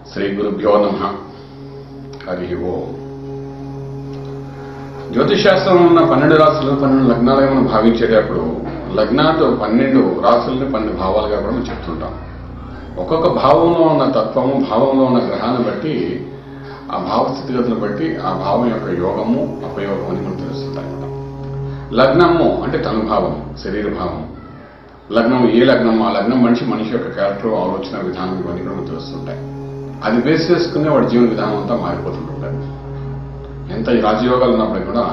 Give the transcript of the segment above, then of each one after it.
శ్రీ గురుభ్యో నమః. హరి ఓం. జ్యోతిష్ శాస్త్రంలో ఉన్న 12 రాశులు 12 లగ్నాలుగా మనం భావించేటప్పుడు లగ్నాలతో 12 రాశుల్ని 12 భావాలుగా కూడా మనం చెప్తుంటాం. ఒక్కొక్క భావంలో ఉన్న తత్వము, భావంలో ఉన్న గ్రహాన్ని బట్టి, ఆ భావ స్థితిగతులను బట్టి ఆ భావం యొక్క యోగము అపయోగం అని మనం తెలుస్తుంటాం. లగ్నము అంటే తను భావం, శరీర భావం. లగ్నం ఏ లగ్నం, ఆ లగ్నం మనిషి యొక్క క్యారెక్టర్, ఆలోచన విధానం ఇవన్నీ కూడా మనకు తెలుస్తుంటాయి. అది బేస్ చేసుకునే వాడి జీవన విధానం అంతా మారిపోతుంటుంటాయి. ఎంత రాజయోగాలు ఉన్నప్పటికీ కూడా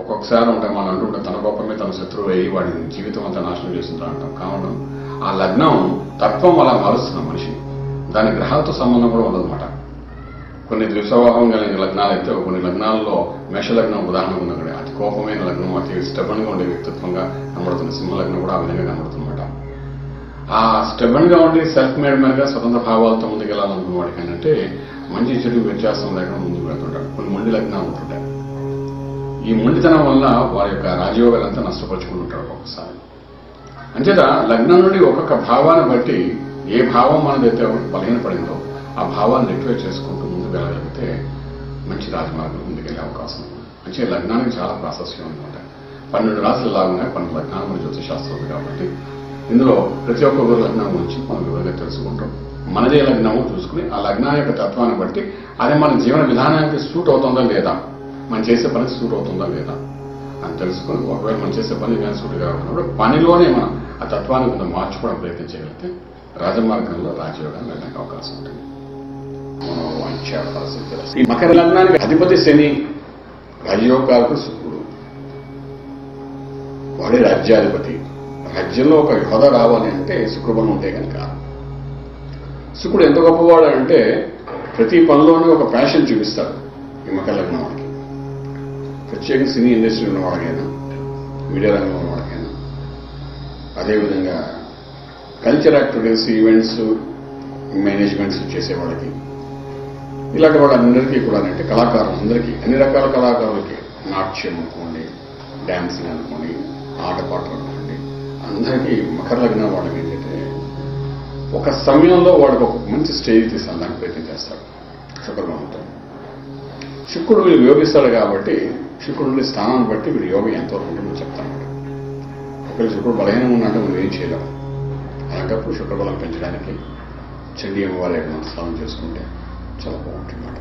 ఒక్కొక్కసారి ఉంటాయి, మనం అంటుంటే తన కోపమే తన శత్రువు అయ్యి వాడి జీవితం అంతా నాశనం చేస్తుంటా అంటాం. కావడం ఆ లగ్నం తత్వం అలా మారుస్తున్నాం మనిషిని. దాని గ్రహాలతో సంబంధం కూడా ఉండదన్నమాట. కొన్ని ద్విస్వభావం కలిగిన లగ్నాలు అయితే కొన్ని లగ్నాల్లో మేషలగ్నం ఉదాహరణ ఉన్నది. అతి కోపమైన లగ్నం, అతి స్టెబన్గా ఉండే వ్యక్తిత్వంగా కనబడుతుంది. సింహలగ్నం కూడా ఆ విధంగా కనబడుతుందన్నమాట. ఆ స్టెబన్గా ఉండి సెల్ఫ్ మేడ్ గా స్వతంత్ర భావాలతో ముందుకెళ్లాలనుకున్న వాడికి ఏంటంటే మంచి చెడు వ్యత్యాసం లేకుండా ముందుకు వెళ్తుంటాడు. కొన్ని మొండి లగ్నాలు ఉంటుంటాయి. ఈ మొండితనం వల్ల వారి యొక్క రాజయోగాలంతా నష్టపరుచుకుంటుంటాడు ఒక్కొక్కసారి. అంచేత లగ్నం నుండి ఒక్కొక్క భావాన్ని బట్టి ఏ భావం మనదైతే బలహీనపడిందో ఆ భావాన్ని రెక్టిఫై చేసుకుంటూ ముందుకు వెళ్ళగలిగితే మంచి రాజమార్గం ముందుకెళ్లే అవకాశం ఉంది. అంటే లగ్నానికి చాలా ప్రాశస్యం అనమాట. 12 రాశులు లాగానే 12 లగ్నాలు మన జ్యోతిష్ శాస్త్రం ఉంది కాబట్టి ఇందులో ప్రతి ఒక్క లగ్నం గురించి మనం వివరంగా తెలుసుకుంటాం. మనదే లగ్నము చూసుకుని ఆ లగ్నం యొక్క తత్వాన్ని బట్టి అది మన జీవన విధానానికి సూట్ అవుతుందా లేదా, మనం చేసే పని సూట్ అవుతుందా లేదా అని తెలుసుకుని, ఒకవేళ మనం చేసే పని కానీ సూట్ కాకుండా పనిలోనే మనం ఆ తత్వాన్ని కొంత మార్చుకోవడం ప్రయత్నం చేయగలిగితే రాజమార్గంలో రాజయోగాన్ని వెళ్ళడానికి అవకాశం ఉంటుంది. ఈ మకర లగ్నానికి అధిపతి శని, రాజయోగాలకు శుక్రుడు, వాడే రాజ్యాధిపతి. రాజ్యంలో ఒక హోదా రావాలి అంటే శుక్రబలం ఉంటే కనుక. శుక్రుడు ఎంత గొప్పవాడు అంటే ప్రతి పనిలోనూ ఒక ప్యాషన్ చూపిస్తాడు ఈ మకర లగ్నం వాడికి. ప్రత్యేకంగా సినీ ఇండస్ట్రీ ఉన్న వాడికైనా, మీడియా రంగంలో ఉన్న వాడికైనా, అదేవిధంగా కల్చర్ యాక్టివిటీస్, ఈవెంట్స్ మేనేజ్మెంట్స్ చేసేవాళ్ళకి, ఇలాంటి వాళ్ళందరికీ కూడా అంటే కళాకారులందరికీ, అన్ని రకాల కళాకారులకి, నాట్యం అనుకోండి, డాన్సింగ్ అనుకోండి, ఆటపాటలు అనుకోండి, అందరికీ మకర లగ్నం వాళ్ళకి ఏంటంటే ఒక సమయంలో వాడికి ఒక మంచి స్టేజ్ తీసుకెళ్ళడానికి ప్రయత్నం చేస్తాడు శుక్రబలంతో. శుక్రుడు వీళ్ళు యోగిస్తాడు కాబట్టి శుక్రుడి స్థానాన్ని బట్టి వీడు యోగం ఎంతవరకు ఉంటుందో చెప్తాను. ఒకవేళ శుక్రుడు బలహీనం ఉన్నట్టు మనం ఏం చేయలేము. అలాంటప్పుడు శుక్రబలం పెంచడానికి చండీ అమ్మవారి స్నానం చేసుకుంటే చాలా బాగుంటుందన్నమాట.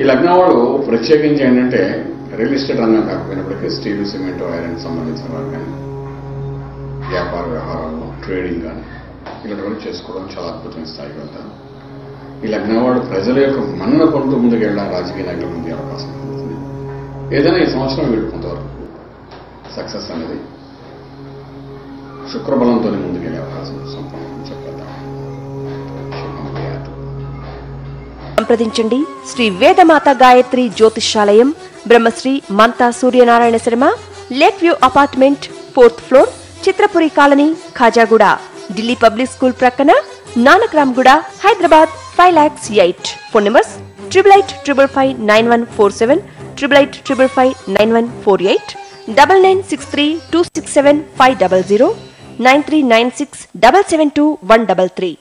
ఈ లగ్నం వాడు ప్రత్యేకించి ఏంటంటే రియల్ ఎస్టేట్ రంగం కాకపోయినప్పటికీ స్టీల్, సిమెంట్, ఐరన్ సంబంధించిన వారు కానీ, వ్యాపార వ్యవహారాల్లో ట్రేడింగ్ కానీ ఇలాంటివన్నీ చేసుకోవడం చాలా అద్భుతమైన స్థాయికి వెళ్తారు. ఈ లగ్నం వాడు ప్రజల యొక్క మన్నన పొందుతూ ముందుకు వెళ్ళడానికి రాజకీయ నాయకుల ముందు అవకాశం ఉంటుంది. ఏదైనా ఈ సంవత్సరం వీడు కొంతవరకు సక్సెస్ అనేది శుక్రబలంతోనే ముందుకెళ్లే అవకాశం సంపూర్ణ చెప్పేద్దాం. సంప్రదించండి Shri Vedamata Gayatri Jyotishalayam, Brahmasri Manta Suryanarayana Sharma, Lake View Apartment, 4th floor, Chitrapuri Colony, Khajaguda, Delhi Public School ప్రక్కన, నానక్రామ్గూడ, హైదరాబాద్ 5,08,000. Phone numbers 8855559147, 8855559148, 9963267500, 9396772133.